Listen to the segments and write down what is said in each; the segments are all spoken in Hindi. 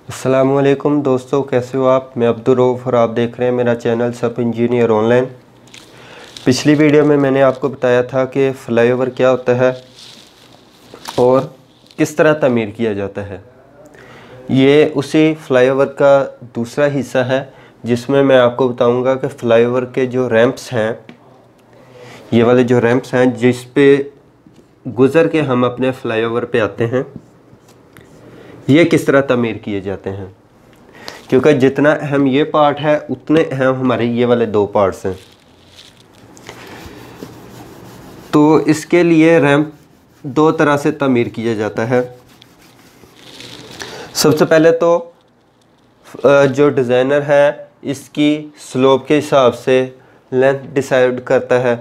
अस्सलामुअलैकुम दोस्तों, कैसे हो आप। मैं अब्दुर्रऊफ़ और आप देख रहे हैं मेरा चैनल सब इंजीनियर ऑनलाइन। पिछली वीडियो में मैंने आपको बताया था कि फ्लाईओवर क्या होता है और किस तरह तामीर किया जाता है। ये उसी फ्लाईओवर का दूसरा हिस्सा है जिसमें मैं आपको बताऊंगा कि फ्लाईओवर के जो रैंप्स हैं, ये वाले जो रैंप्स हैं जिस पे गुज़र के हम अपने फ्लाईओवर पे आते हैं, ये किस तरह तामीर किए जाते हैं। क्योंकि जितना अहम ये पार्ट है उतने अहम हमारे ये वाले दो पार्ट्स हैं। तो इसके लिए रैंप दो तरह से तामीर किया जाता है। सबसे पहले तो जो डिज़ाइनर है इसकी स्लोप के हिसाब से लेंथ डिसाइड करता है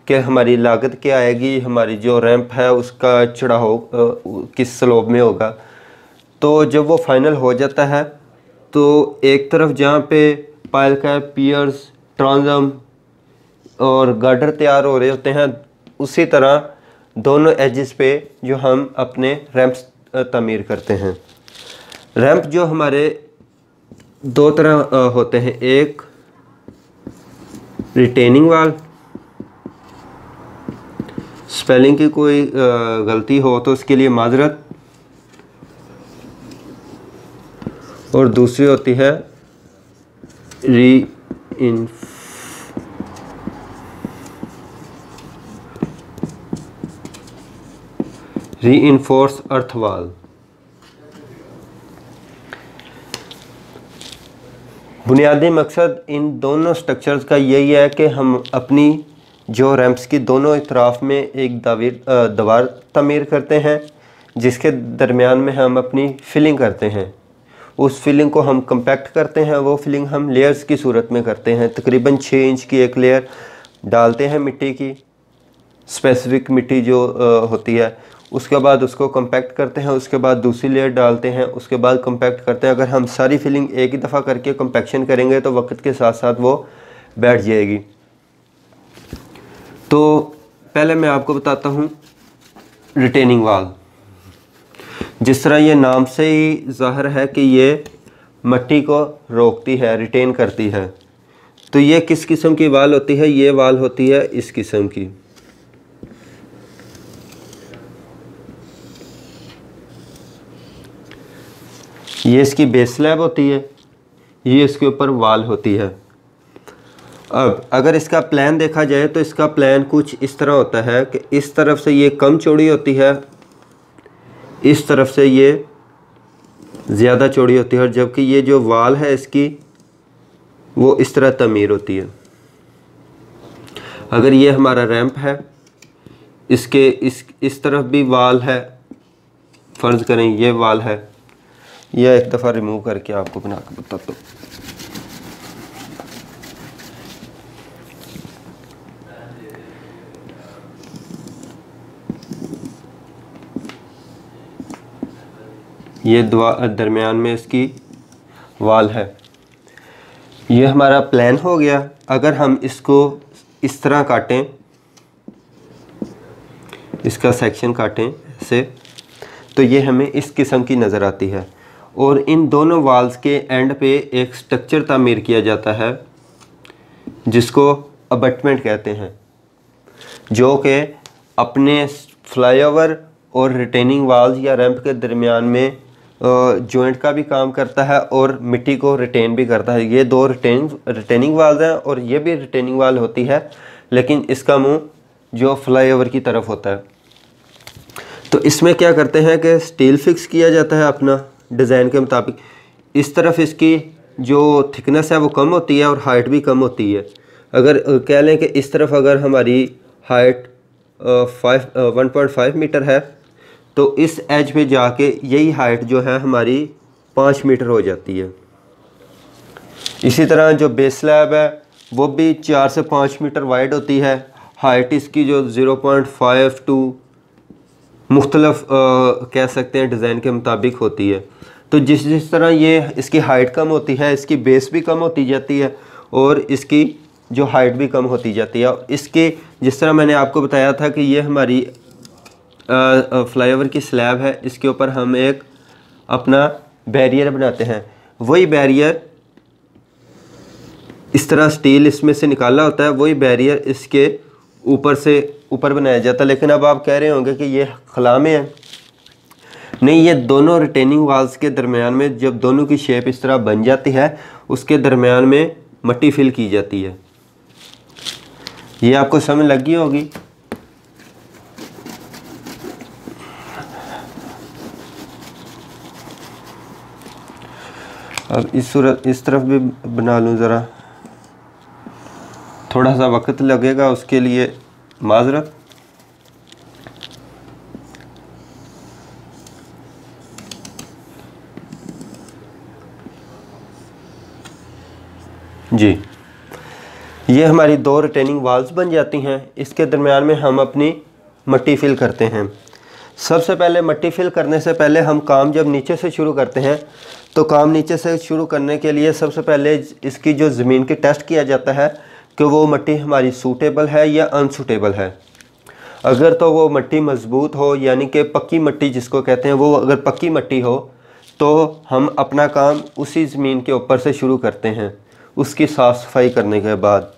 कि हमारी लागत क्या आएगी, हमारी जो रैंप है उसका चढ़ाव किस स्लोप में होगा। तो जब वो फाइनल हो जाता है तो एक तरफ जहाँ पे पायल का पियर्स, ट्रांसम और गार्डर तैयार हो रहे होते हैं, उसी तरह दोनों एजेस पे जो हम अपने रैंप्स तामीर करते हैं। रैंप जो हमारे दो तरह होते हैं, एक रिटेनिंग वाल, स्पेलिंग की कोई गलती हो तो उसके लिए माजरत, और दूसरी होती है रीइंफोर्स अर्थ वाल। बुनियादी मकसद इन दोनों स्ट्रक्चर्स का यही है कि हम अपनी जो रैंप्स की दोनों इतराफ़ में एक दीवार तामीर करते हैं जिसके दरमियान में हम अपनी फिलिंग करते हैं। उस फिलिंग को हम कंपैक्ट करते हैं। वो फिलिंग हम लेयर्स की सूरत में करते हैं। तकरीबन 6 इंच की एक लेयर डालते हैं मिट्टी की, स्पेसिफिक मिट्टी जो होती है। उसके बाद उसको कंपैक्ट करते हैं, उसके बाद दूसरी लेयर डालते हैं, उसके बाद कंपैक्ट करते हैं। अगर हम सारी फिलिंग एक ही दफ़ा करके कंपैक्शन करेंगे तो वक्त के साथ साथ वो बैठ जाएगी। तो पहले मैं आपको बताता हूँ रिटेनिंग वाल। जिस तरह ये नाम से ही ज़ाहिर है कि ये मिट्टी को रोकती है, रिटेन करती है। तो ये किस किस्म की वाल होती है? ये वाल होती है इस किस्म की। ये इसकी बेस स्लैब होती है, ये इसके ऊपर वाल होती है। अब अगर इसका प्लान देखा जाए तो इसका प्लान कुछ इस तरह होता है कि इस तरफ से ये कम चौड़ी होती है, इस तरफ से ये ज़्यादा चौड़ी होती है, और जबकि ये जो वाल है इसकी वो इस तरह तामीर होती है। अगर ये हमारा रैंप है, इसके इस तरफ भी वाल है, फ़र्ज़ करें ये वाल है। यह एक दफ़ा रिमूव करके आपको बना कर बताता हूँ। ये दरमियान में इसकी वाल है। ये हमारा प्लान हो गया। अगर हम इसको इस तरह काटें, इसका सेक्शन काटें ऐसे, तो ये हमें इस किस्म की नज़र आती है। और इन दोनों वाल्स के एंड पे एक स्ट्रक्चर तामीर किया जाता है जिसको अबटमेंट कहते हैं, जो कि अपने फ्लाईओवर और रिटेनिंग वाल्स या रैंप के दरमियान में जॉइंट का भी काम करता है और मिट्टी को रिटेन भी करता है। ये दो रिटेनिंग वाल्स हैं और ये भी रिटेनिंग वाल होती है, लेकिन इसका मुंह जो फ्लाईओवर की तरफ होता है। तो इसमें क्या करते हैं कि स्टील फिक्स किया जाता है अपना डिज़ाइन के मुताबिक। इस तरफ इसकी जो थिकनेस है वो कम होती है और हाइट भी कम होती है। अगर कह लें कि इस तरफ अगर हमारी हाइट 1.5 मीटर है तो इस एज पे जाके यही हाइट जो है हमारी 5 मीटर हो जाती है। इसी तरह जो बेस स्लैब है वो भी 4 से 5 मीटर वाइड होती है। हाइट इसकी जो 0.5 टू मुख्तलफ कह सकते हैं डिज़ाइन के मुताबिक होती है। तो जिस तरह ये इसकी हाइट कम होती है, इसकी बेस भी कम होती जाती है और इसकी जो हाइट भी कम होती जाती है। इसके जिस तरह मैंने आपको बताया था कि ये हमारी फ्लाईओवर की स्लैब है, इसके ऊपर हम एक अपना बैरियर बनाते हैं। वही बैरियर इस तरह स्टील इसमें से निकाला होता है, वही बैरियर इसके ऊपर से ऊपर बनाया जाता है। लेकिन अब आप कह रहे होंगे कि ये खला में है। नहीं, ये दोनों रिटेनिंग वाल्स के दरमियान में जब दोनों की शेप इस तरह बन जाती है, उसके दरमियान में मट्टी फिल की जाती है। ये आपको समझ लगी होगी। अब इस तरफ भी बना लूँ ज़रा, थोड़ा सा वक्त लगेगा उसके लिए माजरत। जी, ये हमारी 2 रिटेनिंग वाल्स बन जाती हैं। इसके दरमियान में हम अपनी मट्टी फिल करते हैं। सबसे पहले मट्टी फिल करने से पहले हम काम जब नीचे से शुरू करते हैं, तो काम नीचे से शुरू करने के लिए सबसे पहले इसकी जो ज़मीन की टेस्ट किया जाता है कि वो मट्टी हमारी सूटेबल है या अनसूटेबल है। अगर तो वो मट्टी मज़बूत हो, यानी कि पक्की मट्टी जिसको कहते हैं, वो अगर पक्की मट्टी हो तो हम अपना काम उसी ज़मीन के ऊपर से शुरू करते हैं, उसकी साफ़ सफाई करने के बाद।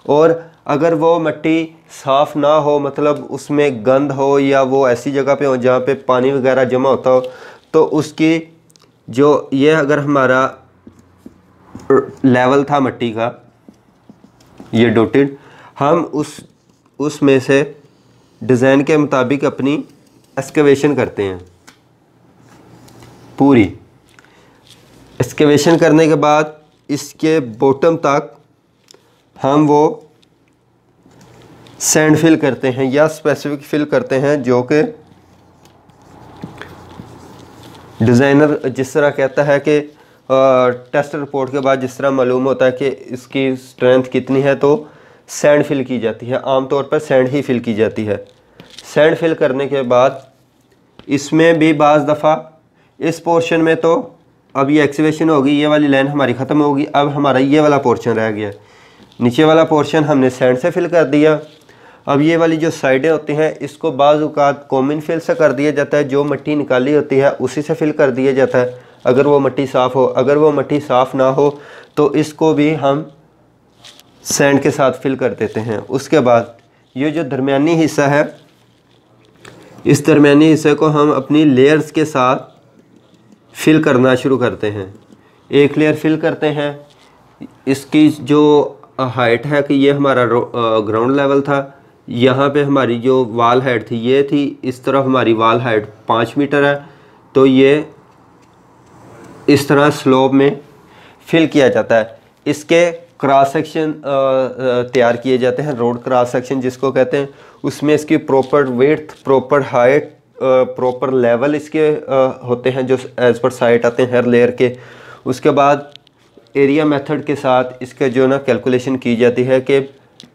और अगर वो मट्टी साफ़ ना हो, मतलब उसमें गंद हो या वो ऐसी जगह पे हो जहाँ पे पानी वगैरह जमा होता हो, तो उसकी जो ये अगर हमारा लेवल था मट्टी का, ये डोटेड, हम उसमें से डिज़ाइन के मुताबिक अपनी एक्सकेवेशन करते हैं। पूरी एक्सकेवेशन करने के बाद इसके बॉटम तक हम वो सैंड फिल करते हैं या स्पेसिफिक फिल करते हैं, जो कि डिज़ाइनर जिस तरह कहता है कि टेस्ट रिपोर्ट के बाद जिस तरह मालूम होता है कि इसकी स्ट्रेंथ कितनी है, तो सैंड फिल की जाती है। आमतौर पर सैंड ही फिल की जाती है। सैंड फिल करने के बाद इसमें भी बाज़ दफ़ा इस पोर्शन में तो अब ये एक्सकेवेशन होगी, ये वाली लाइन हमारी ख़त्म होगी। अब हमारा ये वाला पोर्शन रह गया, नीचे वाला पोर्शन हमने सैंड से फिल कर दिया। अब ये वाली जो साइडें होती हैं, इसको बाज़ औक़ात कॉमन फिल से कर दिया जाता है, जो मट्टी निकाली होती है उसी से फिल कर दिया जाता है, अगर वो मट्टी साफ़ हो। अगर वो मट्टी साफ़ ना हो तो इसको भी हम सैंड के साथ फिल कर देते हैं। उसके बाद ये जो दरमियानी हिस्सा है, इस दरमियानी हिस्से को हम अपनी लेयर्स के साथ फिल करना शुरू करते हैं। एक लेयर फिल करते हैं, इसकी जो हाइट है कि ये हमारा ग्राउंड लेवल था, यहाँ पे हमारी जो वाल हाइट थी ये थी, इस तरफ हमारी वाल हाइट 5 मीटर है, तो ये इस तरह स्लोप में फिल किया जाता है। इसके क्रॉस सेक्शन तैयार किए जाते हैं, रोड क्रॉस सेक्शन जिसको कहते हैं। उसमें इसकी proper width, proper height, proper level इसके होते हैं जो एज पर साइट आते हैं हर लेयर के। उसके बाद एरिया मेथड के साथ इसका जो ना कैलकुलेशन की जाती है कि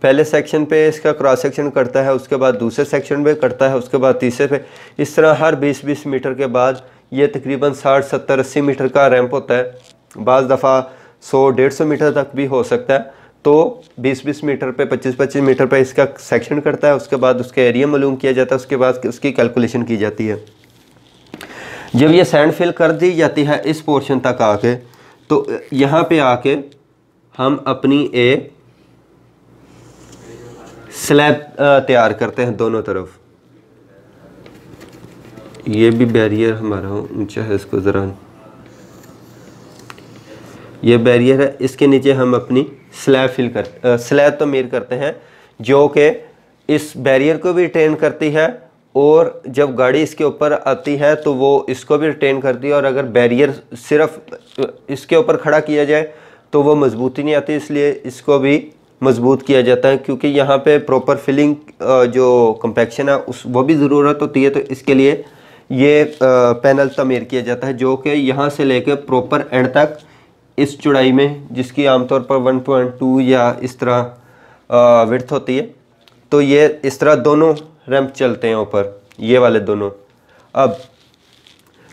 पहले सेक्शन पे इसका क्रॉस सेक्शन करता है, उसके बाद दूसरे सेक्शन पे करता है, उसके बाद तीसरे पे। इस तरह हर 20-20 मीटर के बाद ये तकरीबन 60, 70, 80 मीटर का रैंप होता है। बाज़ दफ़ा 100-150 मीटर तक भी हो सकता है। तो 20-20 मीटर पे, 25-25 मीटर पे इसका सेक्शन करता है। उसके बाद उसका एरिया मालूम किया जाता है, उसके बाद उसकी कैलकुलेशन की जाती है। जब ये सैंड फिल कर दी जाती है इस पोर्शन तक आके, तो यहाँ पे आके हम अपनी एक स्लैब तैयार करते हैं दोनों तरफ। ये भी बैरियर हमारा ऊंचा है, इसको ज़रा, ये बैरियर है, इसके नीचे हम अपनी स्लैब तो मेर करते हैं, जो कि इस बैरियर को भी रिटेन करती है, और जब गाड़ी इसके ऊपर आती है तो वो इसको भी रिटेन करती है। और अगर बैरियर सिर्फ इसके ऊपर खड़ा किया जाए तो वो मजबूती नहीं आती, इसलिए इसको भी मजबूत किया जाता है, क्योंकि यहाँ पे प्रॉपर फिलिंग जो कंपैक्शन है वो भी ज़रूरत होती है। तो इसके लिए ये पैनल तमीर किया जाता है, जो कि यहाँ से लेकर प्रॉपर एंड तक इस चौड़ाई में, जिसकी आमतौर पर 1.2 या इस तरह विड्थ होती है, तो ये इस तरह दोनों रैंप चलते हैं ऊपर, ये वाले दोनों। अब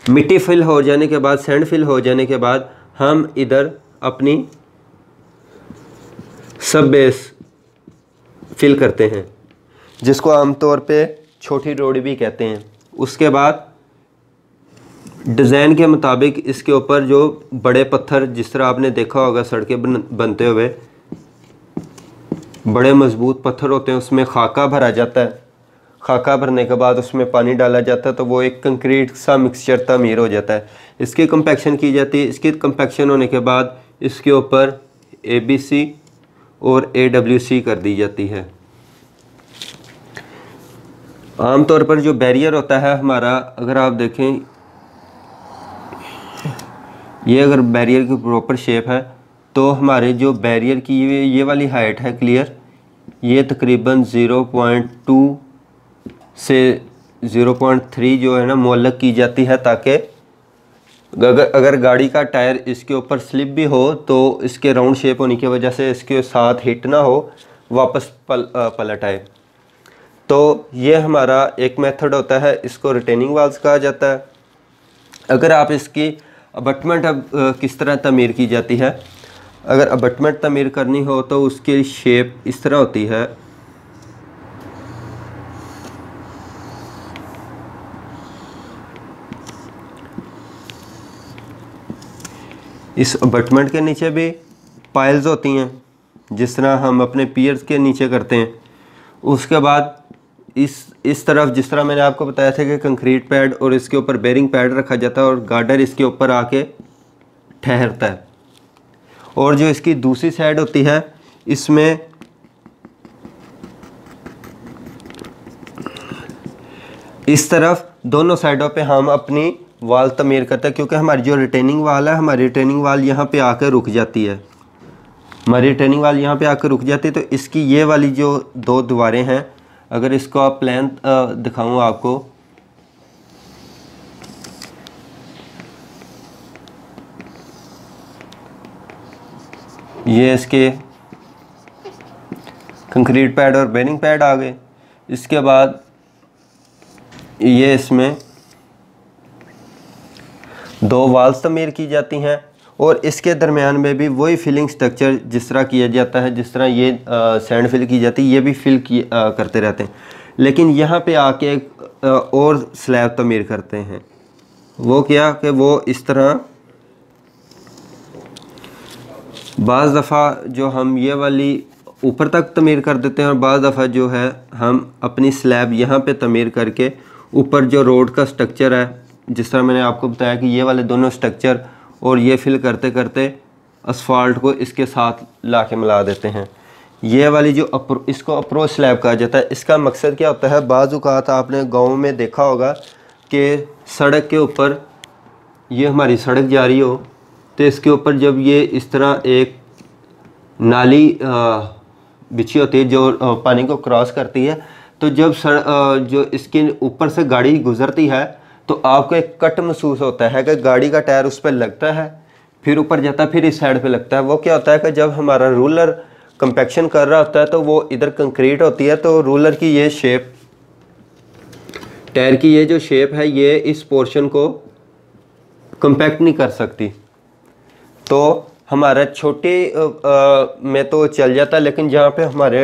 मिट्टी फिल हो जाने के बाद, सैंड फिल हो जाने के बाद, हम इधर अपनी सब बेस फिल करते हैं, जिसको आमतौर पे छोटी रोड भी कहते हैं। उसके बाद डिज़ाइन के मुताबिक इसके ऊपर जो बड़े पत्थर, जिस तरह आपने देखा होगा सड़कें बनते हुए बड़े मजबूत पत्थर होते हैं, उसमें खाका भरा जाता है। खाका भरने के बाद उसमें पानी डाला जाता है तो वो एक कंक्रीट सा मिक्सचर तमीर हो जाता है। इसकी कंपैक्शन की जाती है। इसकी कंपैक्शन होने के बाद इसके ऊपर ABC और AWC कर दी जाती है। आमतौर पर जो बैरियर होता है हमारा, अगर आप देखें ये अगर बैरियर की प्रॉपर शेप है तो हमारे जो बैरियर की ये वाली हाइट है क्लियर, ये तकरीबन 0.2 से 0.3 जो है ना मुअल्लक की जाती है, ताकि अगर गाड़ी का टायर इसके ऊपर स्लिप भी हो तो इसके राउंड शेप होने की वजह से इसके साथ हिट ना हो, वापस पलट आए। तो ये हमारा एक मेथड होता है, इसको रिटेनिंग वाल्स कहा जाता है। अगर आप इसकी अबटमेंट अब किस तरह तमीर की जाती है, अगर अबटमेंट तमीर करनी हो तो उसकी शेप इस तरह होती है। इस अबटमेंट के नीचे भी पाइल्स होती हैं, जिस तरह हम अपने पियर्स के नीचे करते हैं। उसके बाद इस तरफ जिस तरह मैंने आपको बताया था कि कंक्रीट पैड और इसके ऊपर बेरिंग पैड रखा जाता है और गार्डर इसके ऊपर आके ठहरता है। और जो इसकी दूसरी साइड होती है, इसमें इस तरफ दोनों साइडों पे हम अपनी वाल तमीर करते हैं, क्योंकि हमारी जो रिटेनिंग वाल है, हमारी रिटेनिंग वाल यहाँ पे आकर रुक जाती है। हमारी रिटेनिंग वाल यहाँ पे आकर रुक जाती है तो इसकी ये वाली जो दो दीवारें हैं, अगर इसको आप प्लान दिखाऊँ आपको, ये इसके कंक्रीट पैड और बेरिंग पैड आ गए। इसके बाद ये इसमें दो वाल्स तमीर की जाती हैं और इसके दरमियान में भी वही फिलिंग स्ट्रक्चर जिस तरह किया जाता है, जिस तरह ये सैंड फिल की जाती है, ये भी फिल करते रहते हैं। लेकिन यहाँ पे आके एक और स्लैब तमीर करते हैं। वो क्या कि वो इस तरह बाज़ दफ़ा जो हम ये वाली ऊपर तक तमीर कर देते हैं और बाज़ दफ़ा जो है हम अपनी स्लैब यहाँ पे तमीर करके ऊपर जो रोड का स्ट्रक्चर है, जिस तरह मैंने आपको बताया कि ये वाले दोनों स्ट्रक्चर और ये फिल करते करते असफाल्ट को इसके साथ ला के मिला देते हैं। ये वाली जो इसको अप्रोच स्लैब कहा जाता है। इसका मकसद क्या होता है, बाज़ औक़ात आपने गाँव में देखा होगा कि सड़क के ऊपर ये हमारी सड़क जा रही हो तो इसके ऊपर जब ये इस तरह एक नाली बिछी होती है जो पानी को क्रॉस करती है, तो जब जो इसके ऊपर से गाड़ी गुजरती है तो आपको एक कट महसूस होता है कि गाड़ी का टायर उस पर लगता है, फिर ऊपर जाता है, फिर इस साइड पे लगता है। वो क्या होता है कि जब हमारा रूलर कंपैक्शन कर रहा होता है तो वो इधर कंक्रीट होती है, तो रूलर की ये शेप, टायर की ये जो शेप है, ये इस पोर्शन को कंपैक्ट नहीं कर सकती। तो हमारा छोटे में तो चल जाता है, लेकिन जहाँ पे हमारे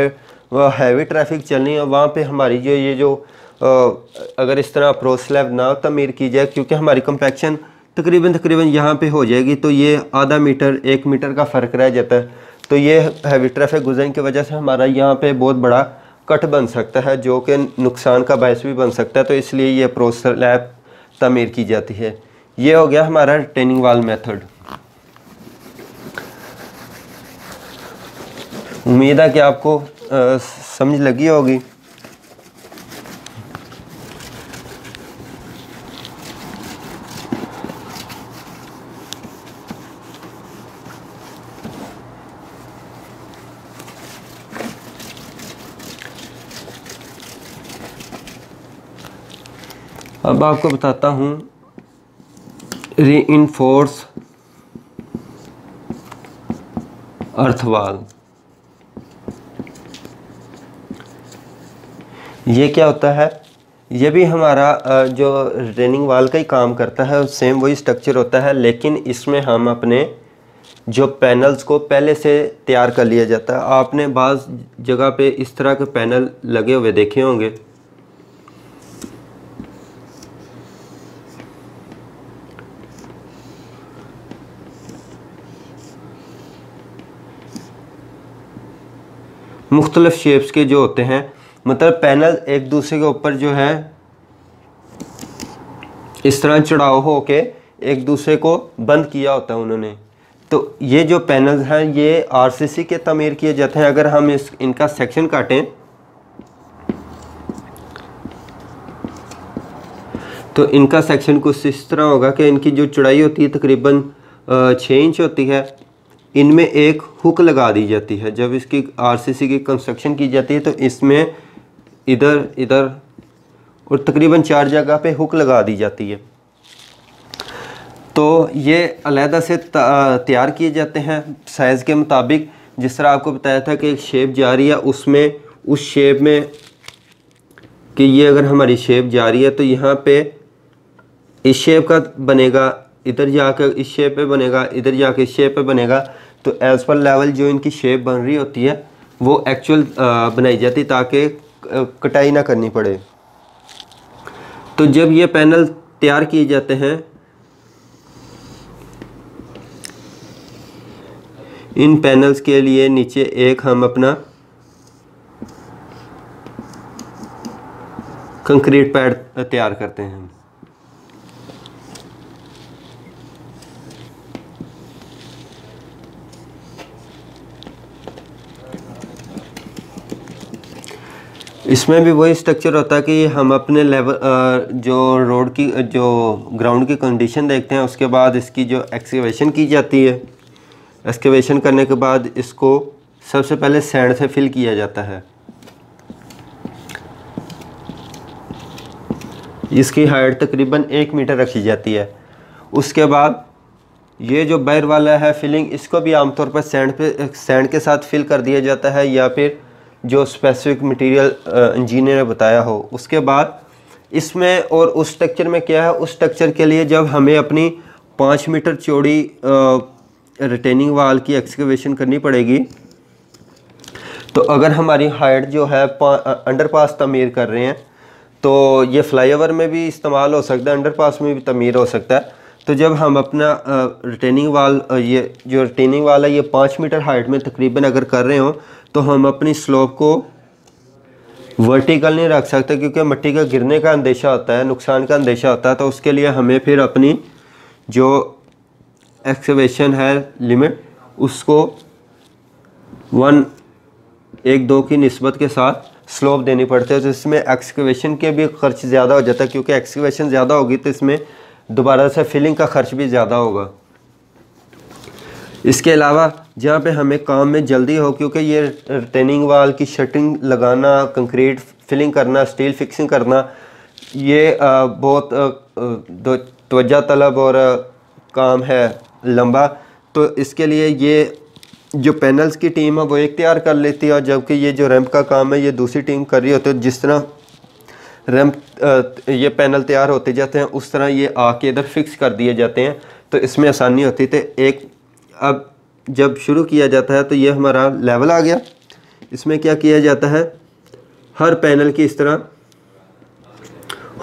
हैवी ट्रैफिक चलनी है वहाँ पे हमारी जो ये जो अगर इस तरह अप्रोच स्लैब ना तमीर की जाए, क्योंकि हमारी कंपैक्शन तकरीबन यहाँ पे हो जाएगी, तो ये आधा मीटर 1 मीटर का फ़र्क रह जाता है। तो ये हैवी ट्रैफिक गुजरने की वजह से हमारा यहाँ पे बहुत बड़ा कट बन सकता है, जो कि नुकसान का बायस भी बन सकता है। तो इसलिए ये अप्रोच स्लैब तमीर की जाती है। ये हो गया हमारा रिटेनिंग वाल मेथड। उम्मीद है कि आपको समझ लगी होगी। अब आपको बताता हूँ रीइंफोर्स अर्थ वाल। ये क्या होता है, ये भी हमारा जो रिटेनिंग वाल का ही काम करता है, सेम वही स्ट्रक्चर होता है, लेकिन इसमें हम अपने जो पैनल्स को पहले से तैयार कर लिया जाता है। आपने बाज़ जगह पे इस तरह के पैनल लगे हुए देखे होंगे। मुख्तलिफ शेप्स के जो होते हैं, मतलब पैनल एक दूसरे के ऊपर जो है इस तरह चढ़ाव हो के एक दूसरे को बंद किया होता है उन्होंने। तो ये जो पैनल्स हैं ये आरसीसी के तमीर किए जाते हैं। अगर हम इनका सेक्शन काटें तो इनका सेक्शन कुछ इस तरह होगा कि इनकी जो चौड़ाई होती है तकरीबन 6 इंच होती है। इनमें एक हुक लगा दी जाती है। जब इसकी आरसीसी की कंस्ट्रक्शन की जाती है तो इसमें इधर इधर और तकरीबन 4 जगह पे हुक लगा दी जाती है। तो ये अलहदा से तैयार किए जाते हैं साइज़ के मुताबिक। जिस तरह आपको बताया था कि एक शेप जा रही है, उसमें उस शेप में कि ये अगर हमारी शेप जा रही है तो यहाँ पे इस शेप का बनेगा, इधर जाकर इस शेप पे बनेगा, इधर जाकर इस शेप पे बनेगा। तो एज़ पर लेवल जो इनकी शेप बन रही होती है वो एक्चुअल बनाई जाती ताकि कटाई ना करनी पड़े। तो जब ये पैनल तैयार किए जाते हैं, इन पैनल्स के लिए नीचे एक हम अपना कंक्रीट पैड तैयार करते हैं। इसमें भी वही स्ट्रक्चर होता है कि हम अपने लेवल जो रोड की जो ग्राउंड की कंडीशन देखते हैं, उसके बाद इसकी जो एक्सकेवेशन की जाती है। एक्सकेवेशन करने के बाद इसको सबसे पहले सैंड से फिल किया जाता है। इसकी हाइट तकरीबन 1 मीटर रखी जाती है। उसके बाद ये जो बाहर वाला है फिलिंग, इसको भी आमतौर पर सैंड के साथ फिल कर दिया जाता है या फिर जो स्पेसिफिक मटेरियल इंजीनियर ने बताया हो। उसके बाद इसमें और उस स्ट्रक्चर में क्या है, उस स्ट्रक्चर के लिए जब हमें अपनी 5 मीटर चौड़ी रिटेनिंग वाल की एक्सकेवेशन करनी पड़ेगी, तो अगर हमारी हाइट जो है अंडरपास तमीर कर रहे हैं तो ये फ्लाईओवर में भी इस्तेमाल हो सकता है, अंडरपास में भी तमीर हो सकता है। तो जब हम अपना रिटेनिंग वाल, ये जो रिटेनिंग वाल है ये 5 मीटर हाइट में तकरीबन अगर कर रहे हो तो हम अपनी स्लोप को वर्टिकल नहीं रख सकते, क्योंकि मिट्टी का गिरने का अंदेशा होता है, नुकसान का अंदेशा होता है। तो उसके लिए हमें फिर अपनी जो एक्सकेवेशन है लिमिट, उसको 1:2 की निस्बत के साथ स्लोप देनी पड़ती है। तो इसमें एक्सकेवेशन के भी खर्च ज़्यादा हो जाता है, क्योंकि एक्सकेवेशन ज़्यादा होगी तो इसमें दोबारा से फिलिंग का खर्च भी ज़्यादा होगा। इसके अलावा जहाँ पे हमें काम में जल्दी हो, क्योंकि ये रिटेनिंग वाल की शटरिंग लगाना, कंक्रीट फिलिंग करना, स्टील फिक्सिंग करना, ये बहुत तवज्जो तलब और काम है लंबा। तो इसके लिए ये जो पैनल्स की टीम है वो एक तैयार कर लेती है, और जबकि ये जो रैंप का काम है ये दूसरी टीम कर रही होती है। जिस तरह रैंप ये पैनल तैयार होते जाते हैं उस तरह ये आके इधर फिक्स कर दिए जाते हैं, तो इसमें आसानी होती है। एक अब जब शुरू किया जाता है तो ये हमारा लेवल आ गया। इसमें क्या किया जाता है, हर पैनल की इस तरह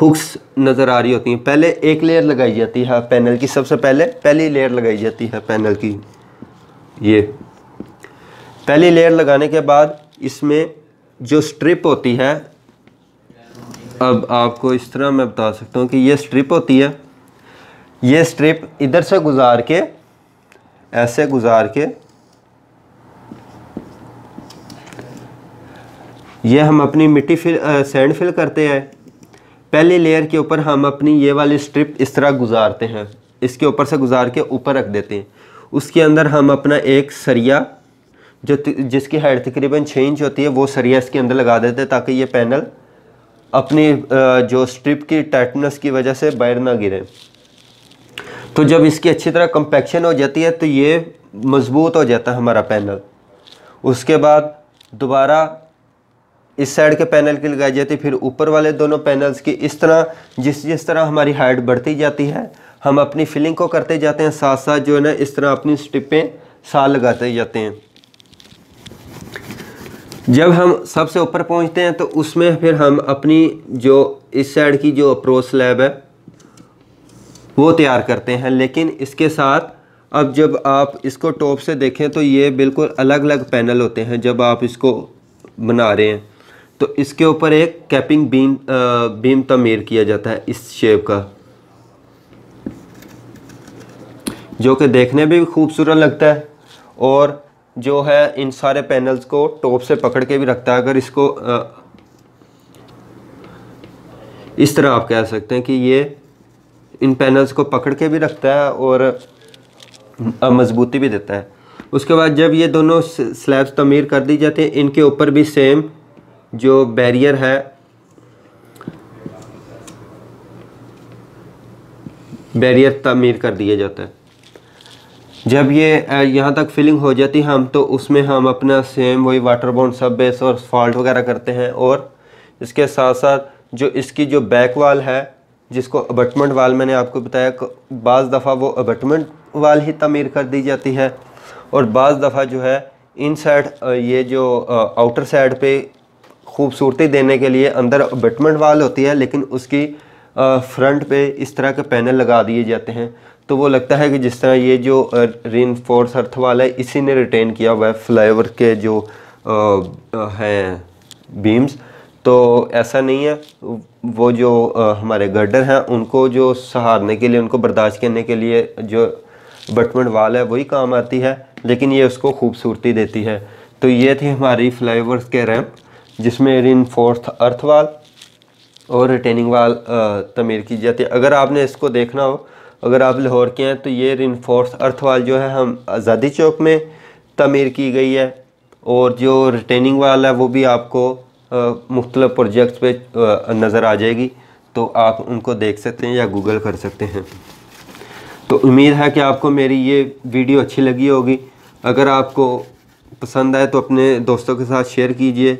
हुक्स नज़र आ रही होती हैं। पहले एक लेयर लगाई जाती है पैनल की, सबसे पहली लेयर लगाई जाती है पैनल की। ये पहली लेयर लगाने के बाद इसमें जो स्ट्रिप होती है, अब आपको इस तरह मैं बता सकता हूँ कि ये स्ट्रिप होती है। ये स्ट्रिप इधर से गुजार के, ऐसे गुजार के, ये हम अपनी मिट्टी सैंड फिल करते हैं। पहली लेयर के ऊपर हम अपनी ये वाली स्ट्रिप इस तरह गुजारते हैं, इसके ऊपर से गुजार के ऊपर रख देते हैं। उसके अंदर हम अपना एक सरिया जो जिसकी हाइट तकरीबन 6 इंच होती है वो सरिया इसके अंदर लगा देते हैं, ताकि ये पैनल अपनी जो स्ट्रिप की टाइटनेस की वजह से बाहर ना गिरे। तो जब इसकी अच्छी तरह कंपैक्शन हो जाती है तो ये मज़बूत हो जाता है हमारा पैनल। उसके बाद दोबारा इस साइड के पैनल की लगाई जाती है, फिर ऊपर वाले दोनों पैनल्स की। इस तरह जिस तरह हमारी हाइट बढ़ती जाती है हम अपनी फिलिंग को करते जाते हैं, साथ साथ जो है ना इस तरह अपनी स्ट्रिपें साल लगाते जाते हैं। जब हम सबसे ऊपर पहुंचते हैं तो उसमें फिर हम अपनी जो इस साइड की जो अप्रोच स्लैब है वो तैयार करते हैं। लेकिन इसके साथ अब जब आप इसको टॉप से देखें तो ये बिल्कुल अलग अलग पैनल होते हैं। जब आप इसको बना रहे हैं तो इसके ऊपर एक कैपिंग बीम तमीर किया जाता है इस शेप का, जो कि देखने में भी खूबसूरत लगता है और जो है इन सारे पैनल्स को टॉप से पकड़ के भी रखता है। अगर इसको इस तरह आप कह सकते हैं कि ये इन पैनल्स को पकड़ के भी रखता है और मजबूती भी देता है। उसके बाद जब ये दोनों स्लैब्स तमीर कर दी जाती हैं, इनके ऊपर भी सेम जो बैरियर है बैरियर तमीर कर दिया जाता है। जब ये यहाँ तक फिलिंग हो जाती है तो उसमें हम अपना सेम वही वाटर बाउंड सब बेस और फॉल्ट वगैरह करते हैं। और इसके साथ साथ जो इसकी जो बैक वाल है जिसको अबटमेंट वाल मैंने आपको बताया, बाज़ दफ़ा वो अबटमेंट वाल ही तमीर कर दी जाती है और बाज़ दफ़ा जो है इन साइड ये जो आउटर साइड पे खूबसूरती देने के लिए अंदर अबटमेंट वाल होती है, लेकिन उसकी फ्रंट पे इस तरह के पैनल लगा दिए जाते हैं। तो वो लगता है कि जिस तरह ये जो रीइंफोर्स अर्थ वाला है इसी ने रिटेन किया हुआ है फ्लाईओवर के जो हैं बीम्स। तो ऐसा नहीं है, वो जो हमारे गर्डर हैं उनको जो सहारने के लिए, उनको बर्दाश्त करने के लिए जो अबटमेंट वाल है वही काम आती है, लेकिन ये उसको खूबसूरती देती है। तो ये थी हमारी फ्लाईओवर्स के रैंप जिसमें रीइंफोर्स्ड अर्थ वाल और रिटेनिंग वाल तमीर की जाती है। अगर आपने इसको देखना हो, अगर आप लाहौर के हैं तो ये रीइंफोर्स्ड अर्थ वाल जो है हम आज़ादी चौक में तमीर की गई है और जो रिटेनिंग वाल है वो भी आपको मुख्तलिफ प्रोजेक्ट्स पे नज़र आ जाएगी, तो आप उनको देख सकते हैं या गूगल कर सकते हैं। तो उम्मीद है कि आपको मेरी ये वीडियो अच्छी लगी होगी। अगर आपको पसंद आए तो अपने दोस्तों के साथ शेयर कीजिए,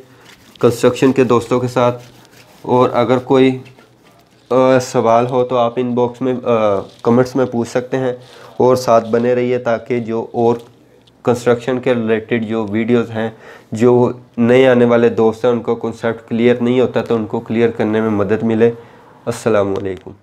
कंस्ट्रक्शन के दोस्तों के साथ। और अगर कोई सवाल हो तो आप इनबॉक्स में कमेंट्स में पूछ सकते हैं और साथ बने रहिए ताकि जो और कंस्ट्रक्शन के रिलेटेड जो वीडियोस हैं, जो नए आने वाले दोस्त हैं उनको कॉन्सेप्ट क्लियर नहीं होता तो उनको क्लियर करने में मदद मिले। अस्सलाम वालेकुम।